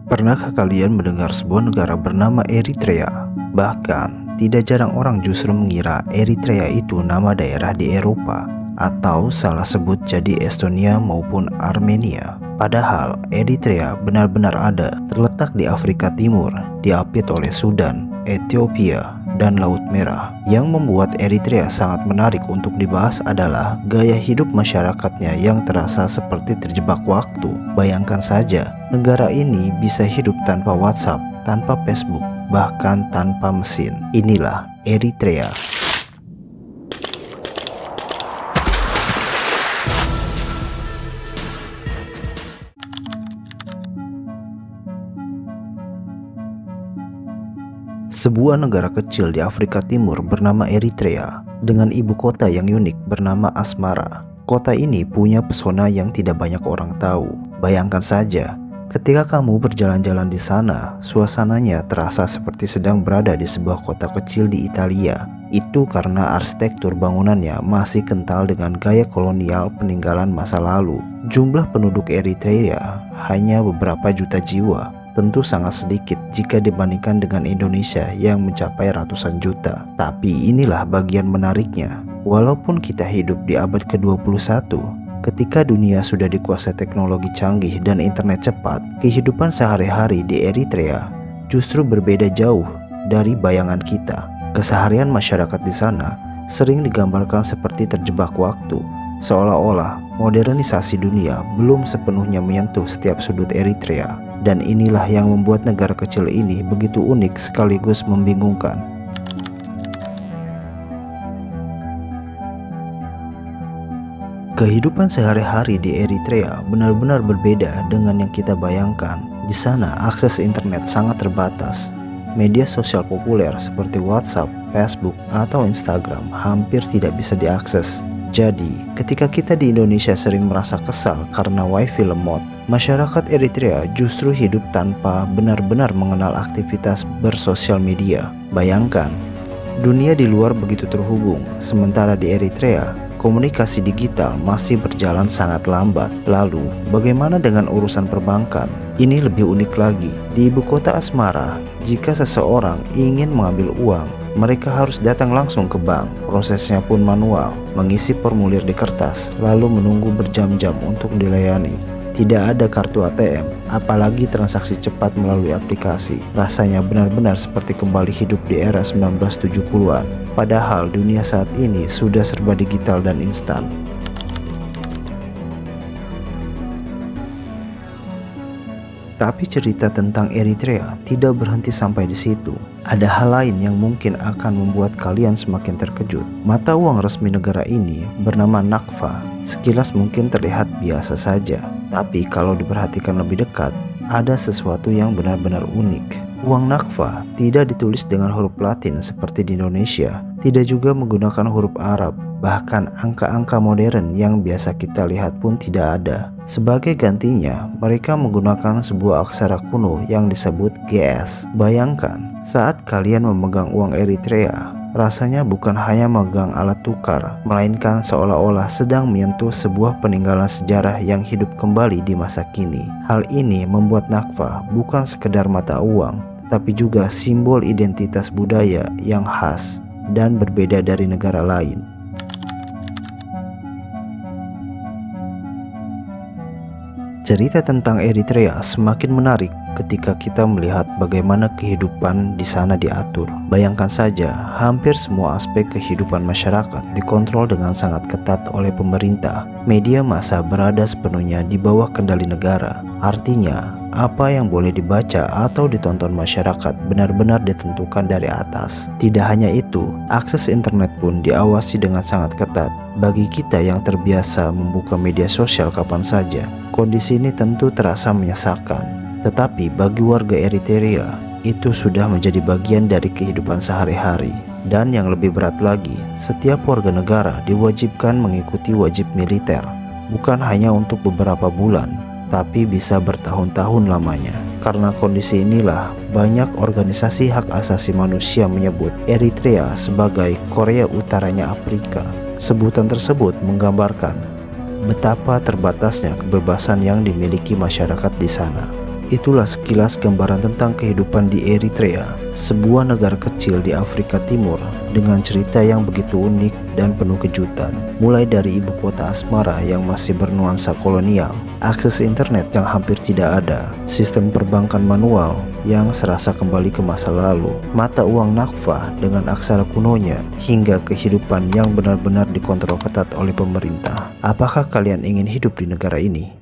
Pernahkah kalian mendengar sebuah negara bernama Eritrea? Bahkan, tidak jarang orang justru mengira Eritrea itu nama daerah di Eropa atau salah sebut jadi Estonia maupun Armenia. Padahal Eritrea benar-benar ada, terletak di Afrika Timur, diapit oleh Sudan, Ethiopia, dan Laut Merah. Yang membuat Eritrea sangat menarik untuk dibahas adalah gaya hidup masyarakatnya yang terasa seperti terjebak waktu. Bayangkan saja, negara ini bisa hidup tanpa WhatsApp, tanpa Facebook, bahkan tanpa mesin. Inilah Eritrea. Sebuah negara kecil di Afrika Timur bernama Eritrea, dengan ibu kota yang unik bernama Asmara. Kota ini punya pesona yang tidak banyak orang tahu. Bayangkan saja, ketika kamu berjalan-jalan di sana, suasananya terasa seperti sedang berada di sebuah kota kecil di Italia. Itu karena arsitektur bangunannya masih kental dengan gaya kolonial peninggalan masa lalu. Jumlah penduduk Eritrea hanya beberapa juta jiwa. Tentu sangat sedikit jika dibandingkan dengan Indonesia yang mencapai ratusan juta. Tapi inilah bagian menariknya. Walaupun kita hidup di abad ke-21, ketika dunia sudah dikuasai teknologi canggih dan internet cepat, kehidupan sehari-hari di Eritrea justru berbeda jauh dari bayangan kita. Keseharian masyarakat di sana sering digambarkan seperti terjebak waktu, seolah-olah modernisasi dunia belum sepenuhnya menyentuh setiap sudut Eritrea. Dan inilah yang membuat negara kecil ini begitu unik sekaligus membingungkan. Kehidupan sehari-hari di Eritrea benar-benar berbeda dengan yang kita bayangkan. Di sana akses internet sangat terbatas. Media sosial populer seperti WhatsApp, Facebook, atau Instagram hampir tidak bisa diakses. Jadi, ketika kita di Indonesia sering merasa kesal karena wifi lemot, masyarakat Eritrea justru hidup tanpa benar-benar mengenal aktivitas bersosial media. Bayangkan, dunia di luar begitu terhubung, sementara di Eritrea, komunikasi digital masih berjalan sangat lambat. Lalu, bagaimana dengan urusan perbankan? Ini lebih unik lagi. Di ibu kota Asmara, jika seseorang ingin mengambil uang, mereka harus datang langsung ke bank. Prosesnya pun manual, mengisi formulir di kertas, lalu menunggu berjam-jam untuk dilayani. Tidak ada kartu ATM, apalagi transaksi cepat melalui aplikasi. Rasanya benar-benar seperti kembali hidup di era 1970-an. Padahal dunia saat ini sudah serba digital dan instan. Tapi cerita tentang Eritrea tidak berhenti sampai di situ. Ada hal lain yang mungkin akan membuat kalian semakin terkejut. Mata uang resmi negara ini bernama Nakfa. Sekilas mungkin terlihat biasa saja, tapi kalau diperhatikan lebih dekat, ada sesuatu yang benar-benar unik. Uang Nakfa tidak ditulis dengan huruf Latin seperti di Indonesia, tidak juga menggunakan huruf Arab, bahkan angka-angka modern yang biasa kita lihat pun tidak ada. Sebagai gantinya, mereka menggunakan sebuah aksara kuno yang disebut GS. Bayangkan, saat kalian memegang uang Eritrea, rasanya bukan hanya memegang alat tukar, melainkan seolah-olah sedang menyentuh sebuah peninggalan sejarah yang hidup kembali di masa kini. Hal ini membuat Nakfa bukan sekedar mata uang, tapi juga simbol identitas budaya yang khas dan berbeda dari negara lain. Cerita tentang Eritrea semakin menarik ketika kita melihat bagaimana kehidupan di sana diatur. Bayangkan saja, hampir semua aspek kehidupan masyarakat dikontrol dengan sangat ketat oleh pemerintah. Media massa berada sepenuhnya di bawah kendali negara. Artinya, apa yang boleh dibaca atau ditonton masyarakat benar-benar ditentukan dari atas. Tidak hanya itu, akses internet pun diawasi dengan sangat ketat. Bagi kita yang terbiasa membuka media sosial kapan saja, kondisi ini tentu terasa menyesalkan. Tetapi bagi warga Eritrea, itu sudah menjadi bagian dari kehidupan sehari-hari. Dan yang lebih berat lagi, setiap warga negara diwajibkan mengikuti wajib militer. Bukan hanya untuk beberapa bulan, tapi bisa bertahun-tahun lamanya. Karena kondisi inilah, banyak organisasi hak asasi manusia menyebut Eritrea sebagai Korea Utaranya Afrika. Sebutan tersebut menggambarkan betapa terbatasnya kebebasan yang dimiliki masyarakat di sana. Itulah sekilas gambaran tentang kehidupan di Eritrea, sebuah negara kecil di Afrika Timur dengan cerita yang begitu unik dan penuh kejutan. Mulai dari ibu kota Asmara yang masih bernuansa kolonial, akses internet yang hampir tidak ada, sistem perbankan manual yang serasa kembali ke masa lalu, mata uang Nakfa dengan aksara kunonya, hingga kehidupan yang benar-benar dikontrol ketat oleh pemerintah. Apakah kalian ingin hidup di negara ini?